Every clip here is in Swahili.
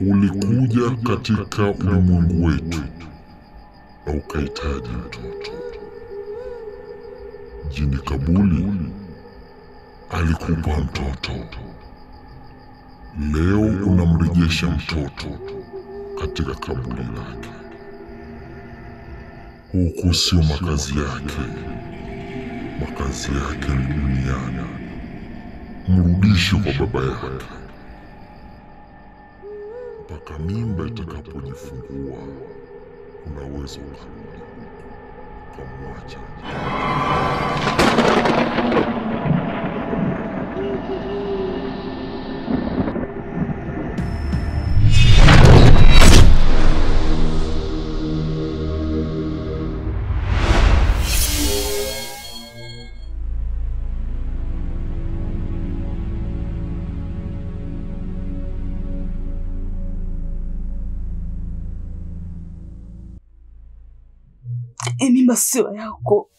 ulikuja katika ulimwengu wetu na ukahitaji mtoto. Jini Kabuli alikupa mtoto. Leo unamrejesha mtoto katika kaburi lake. Huku sio makazi yake. Makazi yake ni duniani. Mrudishe kwa baba yake mpaka mimba itakapojifungua. Unaweza ukarudi ukamwacha. Mimba sio yako.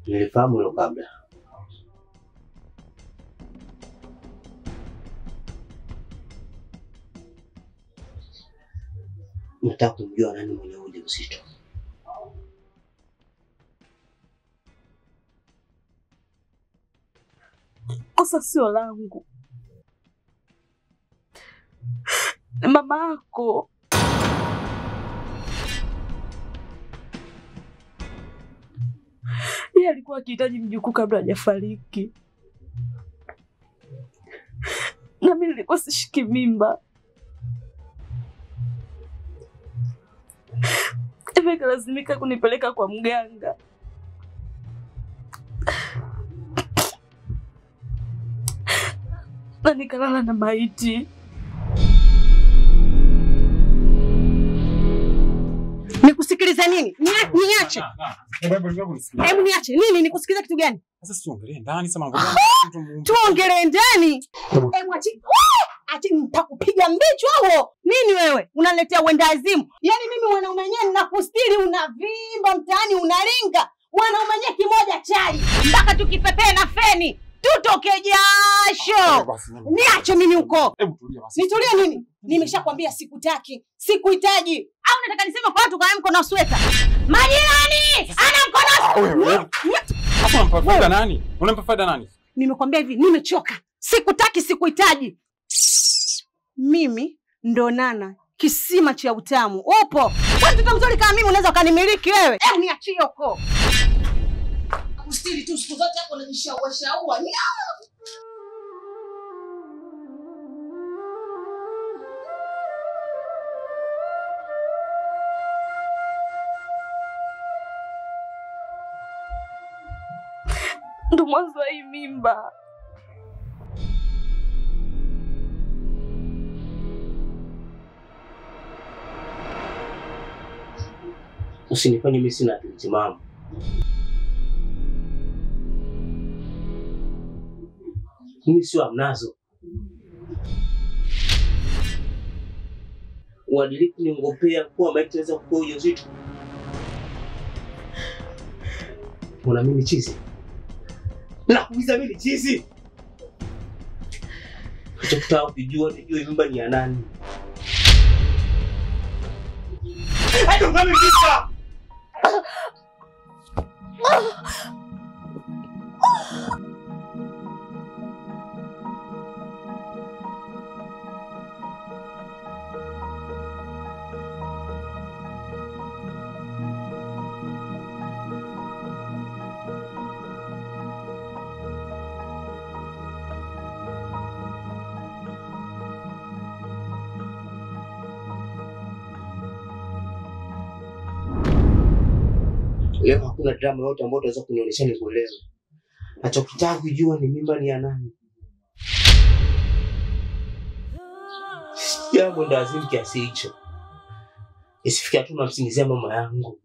Nilifahamu hilo kabla. Nataka kumjua nani mwenye ujauzito. Kosa sio langu. Mama yako. Yeye alikuwa akihitaji mjukuu kabla hajafariki. Na mimi nilikuwa sishiki mimba. Lazimika kunipeleka kwa mganga. Na nikalala na maiti. Nikusikilize nini? Niache. Hebu niache. Nini nikusikilize kitu gani? Sasa tuongelee ndani sema mambo gani? Tuongelee ndani. Hebu achi. Ati nitakupiga mbicho huo. Nini wewe? Unaletea uendazimu. Yaani mimi mwanaume wenyewe ninakustiri unavimba mtaani unaringa. Mwanaume wenyewe kimoja chai. Mpaka tukipepea na feni. Tutoke jasho. Niache mimi huko. Hebu tulia basi. Nitulie nini? Nimeshakwambia sikutaki. Sikuhitaji. Au unataka niseme kwa watu kama mkono sweta? Majirani! Ana mkono. Hapo unampa faida nani? Unampa faida nani? Nimekwambia hivi, nimechoka. Sikutaki, sikuhitaji. Mimi ndo Nana, kisima cha utamu. Upo. Kwa mtoto mzuri kama mimi unaweza ukanimiliki wewe. Niachie huko. Ustiri tu siku zote hapo unajishaua. Ndo mwanzo wa hii mimba. Usinifanye mimi sina akili timamu. Mimi sio amnazo. Uadilifu ni ngopea kuwa maiti inaweza kukua ujauzito. Una mimi chizi. Nakuuliza mimi chizi. Unataka kujua mimba ni ya nani? Hayo mimi vita. Leo hakuna drama yote ambayo utaweza kunionyesha nikuelewe. Nachokitaka kujua ni mimba ni ya nani. Jambo ndazimu kiasi hicho. Isifikia tu namsingizia mama yangu.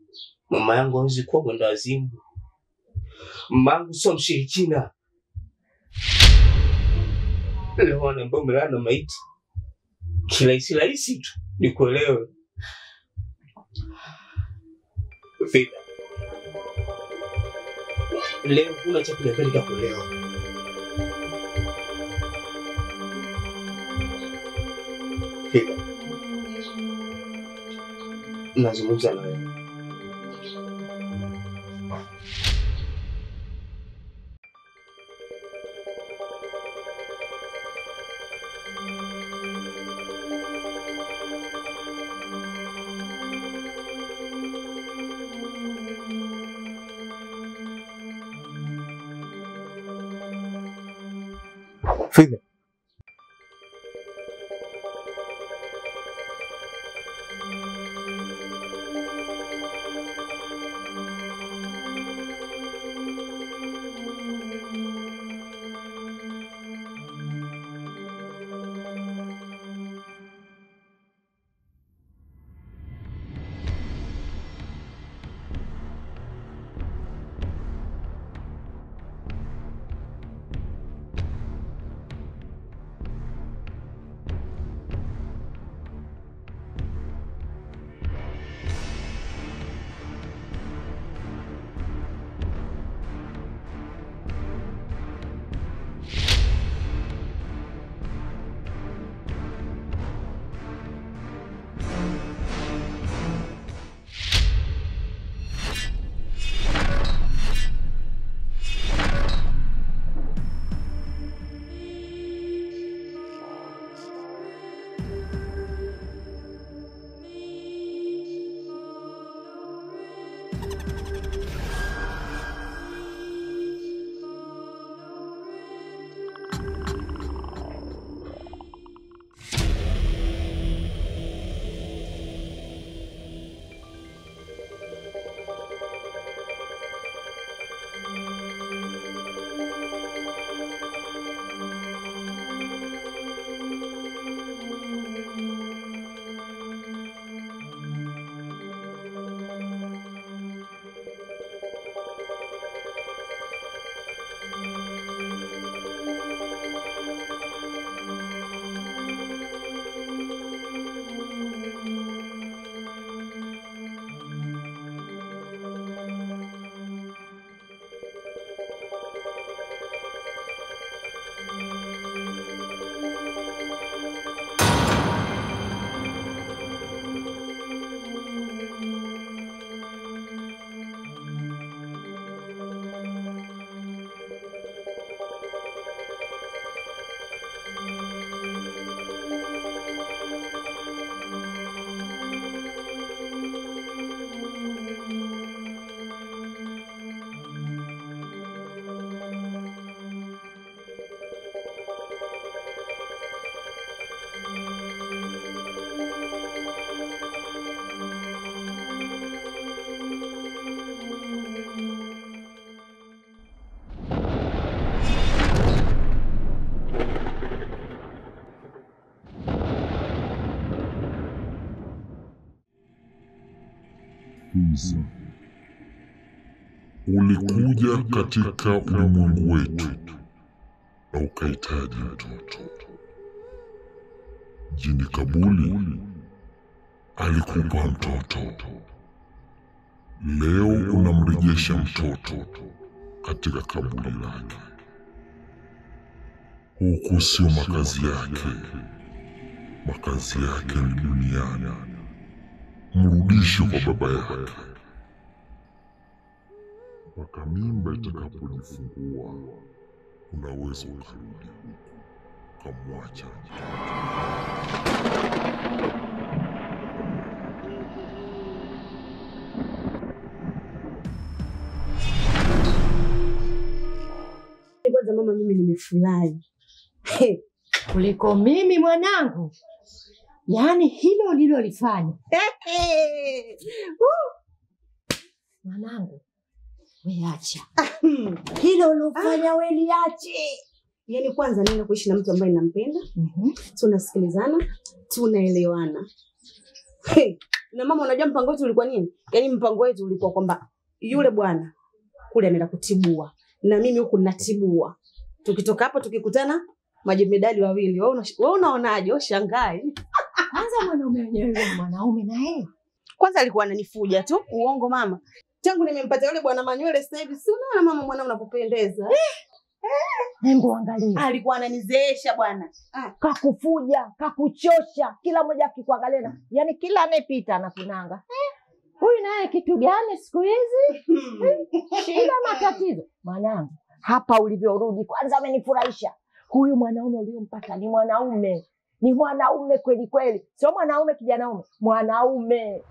Mama yangu hawezi kuwa mwendawazimu. Mangu sio mshirikina. Leo anaambia umelala na maiti. Kirahisi tu nikuelewe. Fida. Leo kuna cha kunipeleka kuelewa. Fida. Nazungumza nawe. Fida. Hizi ulikuja katika ulimwengu wetu na ukahitaji mtoto. Jini Kabuli alikupa mtoto. Leo unamrejesha mtoto katika kaburi lake. Huku sio makazi yake. Makazi yake ni duniani. Mrudishe kwa baba yake mpaka mimba itakapojifungua. Unaweza ukarudi huku ukamwacha kwanza. Mama, mimi nimefurahi kuliko mimi mwanangu. Yaani hilo ulilolifanya. Mwanangu, weacha. Hilo ulofanya wewe liache. Yaani kwanza nenda kuishi na mtu ambaye ninampenda. Tunasikilizana, tunaelewana. Na mama, unajua mpango wetu ulikuwa nini? Yaani mpango wetu ulikuwa kwamba yule bwana kule ameenda kutibua. Na mimi huku ninatibua. Tukitoka hapo tukikutana majemedali wawili. Wewe unaonaje? Shangai. Kwanza mwanaume mwenyewe mwanaume na yeye. Kwanza alikuwa ananifuja tu, uongo mama. Tangu nimempata yule bwana manywele sasa hivi, si unaona mama mwanao unapopendeza. Hebu angalia. Alikuwa ananizeesha bwana. Kakufuja, kakuchosha, kila mmoja akikuangalia. Yaani kila anayepita anakunanga. Huyu naye kitu gani siku hizi? Shida matatizo. Mwanangu, hapa ulivyorudi kwanza amenifurahisha. Huyu mwanaume uliompata ni mwanaume. Ni mwanaume kweli kweli. Sio mwanaume kijanaume, mwanaume.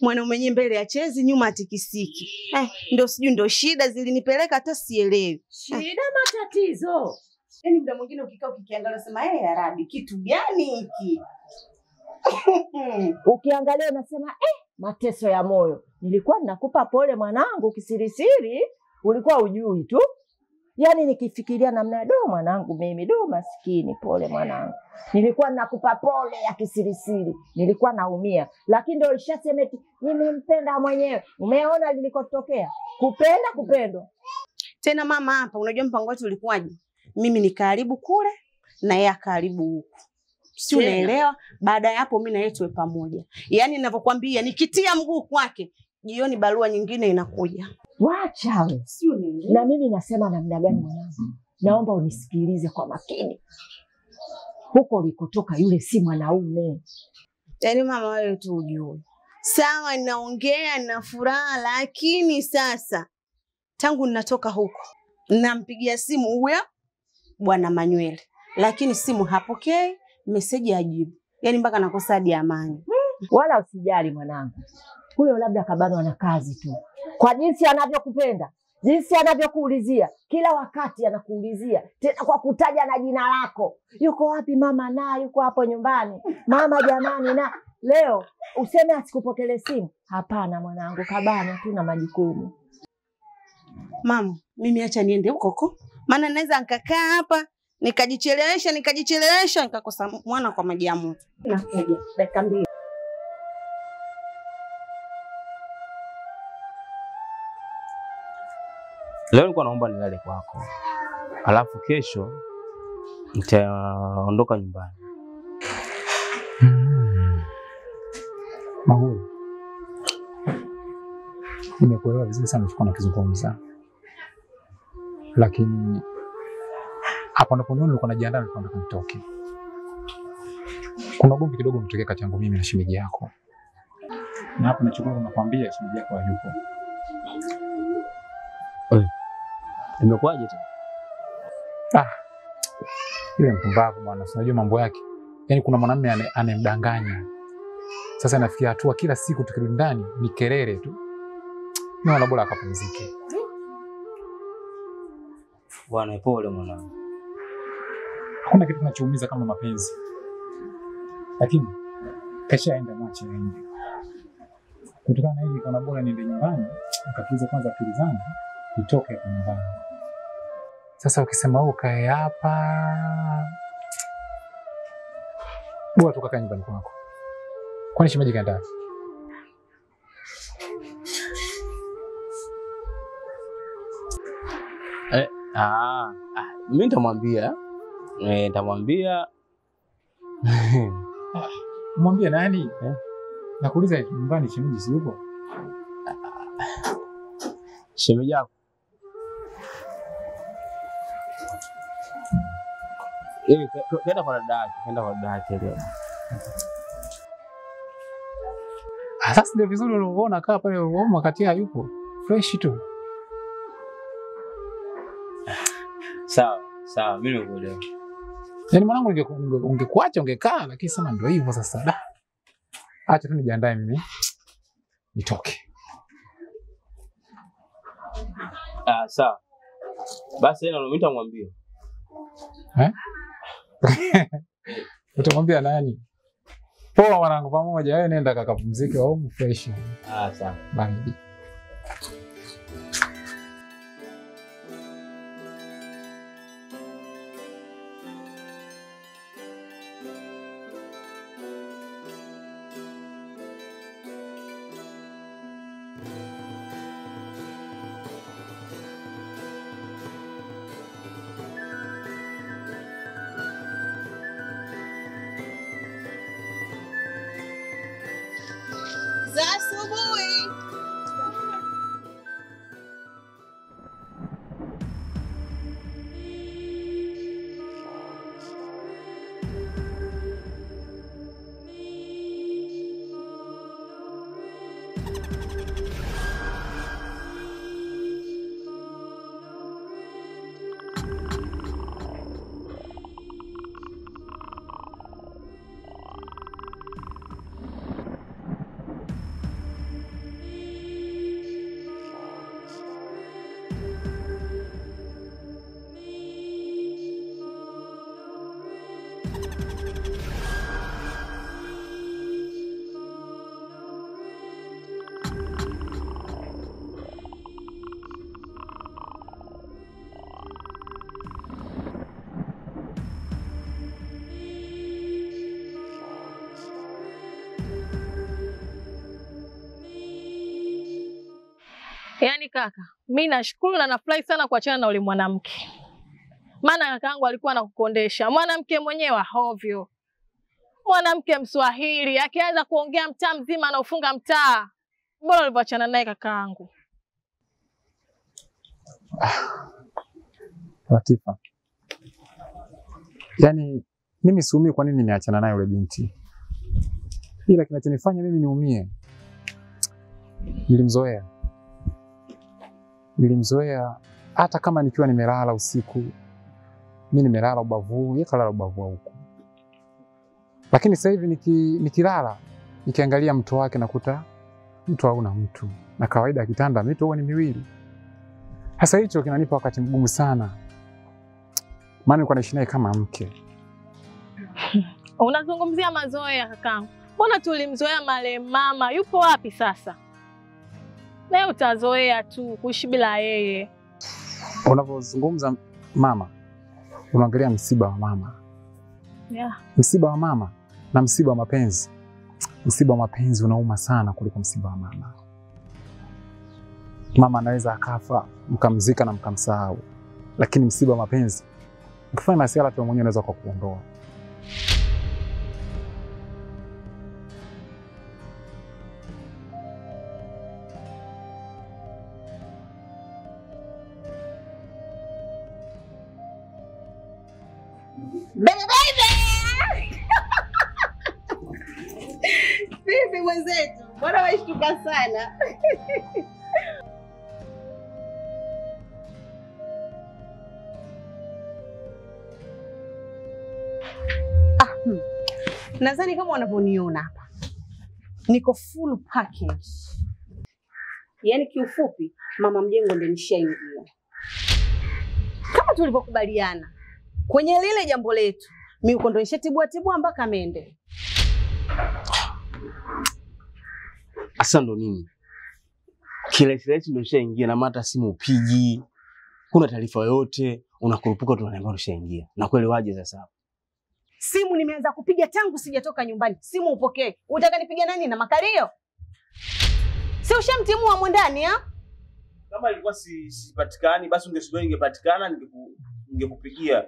Mwanaume mwenyewe mbele ya chezi nyuma atikisiki. Ndio sijui ndio shida zilinipeleka hata sielewi. Shida matatizo. Yaani muda mwingine ukikaa ukikiangalia unasema Arabi kitu gani hiki? Ukiangalia unasema mateso ya moyo. Nilikuwa ninakupa pole mwanangu kisirisiri, ulikuwa ujui tu. Yaani nikifikiria namna do mwanangu mimi do maskini pole mwanangu. Nilikuwa nakupa pole ya kisirisiri, nilikuwa naumia. Lakini ndio ulishasema eti nimempenda mwenyewe. Umeona lilikotokea? Kupendwa. Tena mama hapa unajua mpango wetu ulikuwaje? Mimi nikaribu kule na yeye akaribu huku. Si unaelewa? Baada ya hapo mimi na yeye tuwe pamoja. Yaani ninavyokuambia nikitia mguu kwake, jioni barua nyingine inakuja. Wacha wewe. Si unaelewa? Na mimi nasema namna gani mwanangu? Naomba unisikilize kwa makini. Huko ulikotoka yule si mwanaume. Yaani mama wewe tu ujue. Sawa naongea na furaha lakini sasa tangu ninatoka huko nampigia simu huyo bwana manywele. Lakini simu hapokei, message hajibu. Yaani mpaka nakosa hadi amani. Wala usijali mwanangu. Huyo labda kabanwa na kazi tu. Kwa jinsi anavyokupenda, jinsi anavyokuulizia, kila wakati anakuulizia, tena kwa kutaja na jina lako. Yuko wapi mama na yuko hapo nyumbani. Mama jamani na leo useme asikupokele simu. Hapana mwanangu, kabana tu na majukumu. Mama, mimi acha niende huko. Maana naweza nikakaa hapa, nikajichelewesha nikakosa mwana kwa maji ya moto. Nakuja dakika 2. Leo nilikuwa naomba nilale kwako. Alafu kesho nitaondoka nyumbani. Maguru. Nimekuelewa vizuri sana ulichokuwa unakizungumza. Lakini hapo unaponiona nilikuwa najiandaa nilikuwa nataka nitoke. Kuna ugomvi kidogo umetokea kati yangu mimi na shemeji yako. Na hapo nachokuwa nakwambia shemeji yako hayupo. Imekuwaje tena? Yule mpumbavu bwana, unajua mambo yake. Yaani kuna mwanamume anemdanganya. Sasa nafikia hatua kila siku tukirudi ndani ni kelele tu. Naona bora akapumzike. Bwana pole mwanangu. Hakuna kitu kinachoumiza kama mapenzi. Lakini keshaenda mwache aende. Kutokana na hili kuna bora niende nyumbani, nikatuliza kwanza akili zangu, nitoke hapa nyumbani. Sasa ukisema ukae hapa, bora tukakaa nyumbani kwako. Kwani shemeji kaenda? Mimi nitamwambia. Nitamwambia. Mwambie nani? Nakuuliza nyumbani shemeji si yupo? Shemeji yako. Kenda kwa dada yake leo. Sasa ndio vizuri unaona kaa pale uoma kati hayupo. Fresh tu. Sawa, mimi nimekuelewa. Yaani mwanangu ungekuacha ungekaa, lakini sema ndio hivyo sasa. Acha tu nijiandae mimi. Nitoke. Sawa. Basi yeye mimi nitamwambia. Utamwambia nani? Poa mwanangu, pamoja wewe nenda kakapumzike au fresh. Sawa. Bye. Za asubuhi. Yaani kaka, mimi nashukuru na nafurahi sana kuachana na yule mwanamke. Maana kakaangu alikuwa anakukondesha. Mwanamke mwenyewe hovyo. Mwanamke Mswahili akianza kuongea mtaa mzima anaofunga mtaa. Bora ulivyoachana naye kakaangu. Latifa. Yaani mimi siumii kwa nini nimeachana naye yule binti. Ila kinachonifanya mimi niumie. Nilimzoea hata kama nikiwa nimelala usiku. Mimi nimelala ubavu, yeye kalala ubavu huko. Lakini sasa hivi nikilala, nikiangalia mto wake nakuta mto hauna mtu. Na kawaida kitanda mito huwa ni miwili. Sasa hicho kinanipa wakati mgumu sana. Maana nilikuwa naishi naye kama mke. Unazungumzia mazoea kakaangu. Mbona tulimzoea marehemu mama? Yupo wapi sasa? Naye utazoea tu kuishi bila yeye. Unapozungumza mama, unaangalia msiba wa mama. Yeah. Msiba wa mama na msiba wa mapenzi. Msiba wa mapenzi unauma sana kuliko msiba wa mama. Mama anaweza akafa, mkamzika na mkamsahau. Lakini msiba wa mapenzi, ukifanya masiala tu mwenyewe unaweza kukuondoa. Vipi mwenzetu? Mbona washtuka sana? Nadhani kama wanavyoniona hapa. Niko full package. Yaani kiufupi, mama mjengo ndio nishaingia. Kama tulivyokubaliana kwenye lile jambo letu, mimi uko ndo nishatibua mpaka mende. Asa ndo nini? Kila kirahisi ndo nishaingia na mata simu upigi. Kuna taarifa yote, unakurupuka tu unaniambia nishaingia. Na kweli waje sasa. Simu nimeanza kupiga tangu sijatoka nyumbani. Simu upokee. Unataka nipige nani na makalio? Si ushamtimua hapo ndani ha? Kama ilikuwa sipatikani basi ungesubiri ningepatikana ningekupigia.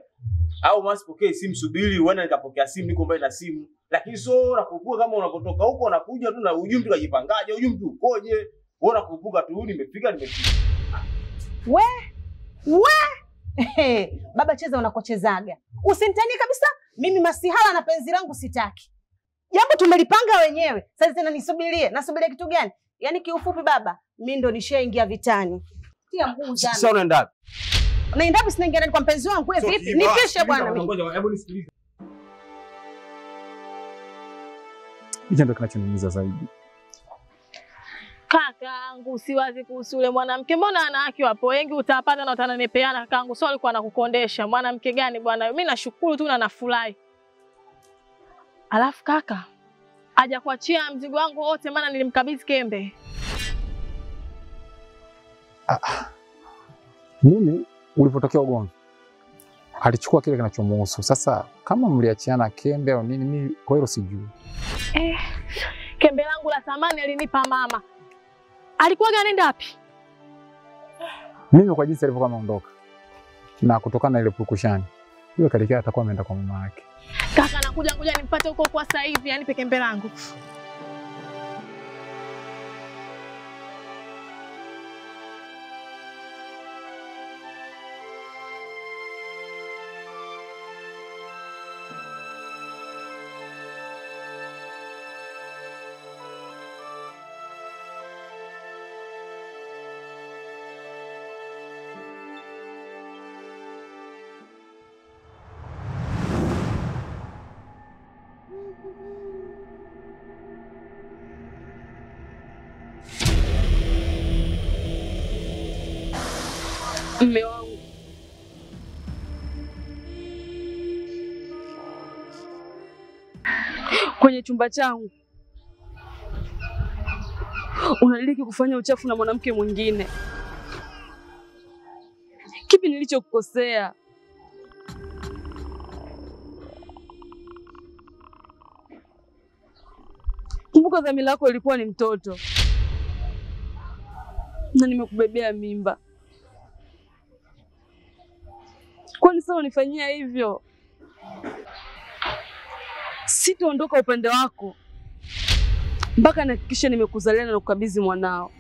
Au masipokee simu subiri uende nikapokea simu niko mbele na simu. Lakini sio nakurupuka kama unapotoka huko unakuja tu na ujumbe kajipangaje, ujumbe ukoje? Wewe unakurupuka tu nimefika. We! Baba cheza unakochezaga. Usinitanie kabisa. Mimi masihala na penzi langu sitaki. Jambo tumelipanga wenyewe. Sasa tena nisubirie. Nasubiria kitu gani? Yaani kiufupi baba, mimi ndo nishaingia vitani. Tia mguu sana. Sasa unaenda wapi? Unaenda wapi? Sinaingia ndani kwa mpenzi wangu wewe vipi? Nipishe bwana mimi. Ngoja, hebu nisikilize. Hicho ndio kinachoniumiza zaidi. Kakaangu, usiwazi kuhusu yule mwanamke. Mbona wanawake wapo wengi, utapata na utananepeana. Kakaangu, sio alikuwa anakukondesha. Mwanamke gani bwana? Mimi nashukuru tu na nafurahi. Alafu kaka, aja kuachia mzigo wangu wote, maana nilimkabidhi Kembe. Mimi ulipotokea ugomvi alichukua kile kinachomuhusu. Sasa kama mliachiana Kembe au nini, mimi kwa hilo sijui. Kembe langu la thamani alinipa mama. Alikuwa anaenda wapi? Mimi kwa jinsi alivyokuwa ameondoka na kutokana na ile pukushani, yule kalekea atakuwa ameenda kwa mama yake. Kaka, nakuja ngoja nimpate huko kwa sasa hivi, anipe Kembe langu. Mume wangu, kwenye chumba changu unadiliki kufanya uchafu na mwanamke mwingine. Kipi nilichokukosea? Kumbuka dhamira yako ilikuwa ni mtoto na nimekubebea mimba. Kwani sasa unifanyia hivyo? Sitaondoka upande wako mpaka nihakikishe nimekuzalia na kukabidhi mwanao.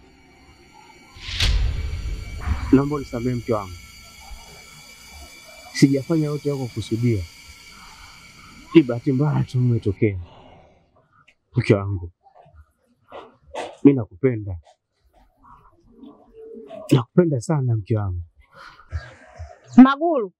Naomba unisamehe mke wangu. Sijafanya yote yako kukusudia. Ni bahati mbaya tu umetokea. Mke wangu, mimi nakupenda. Nakupenda sana mke wangu. Magulu,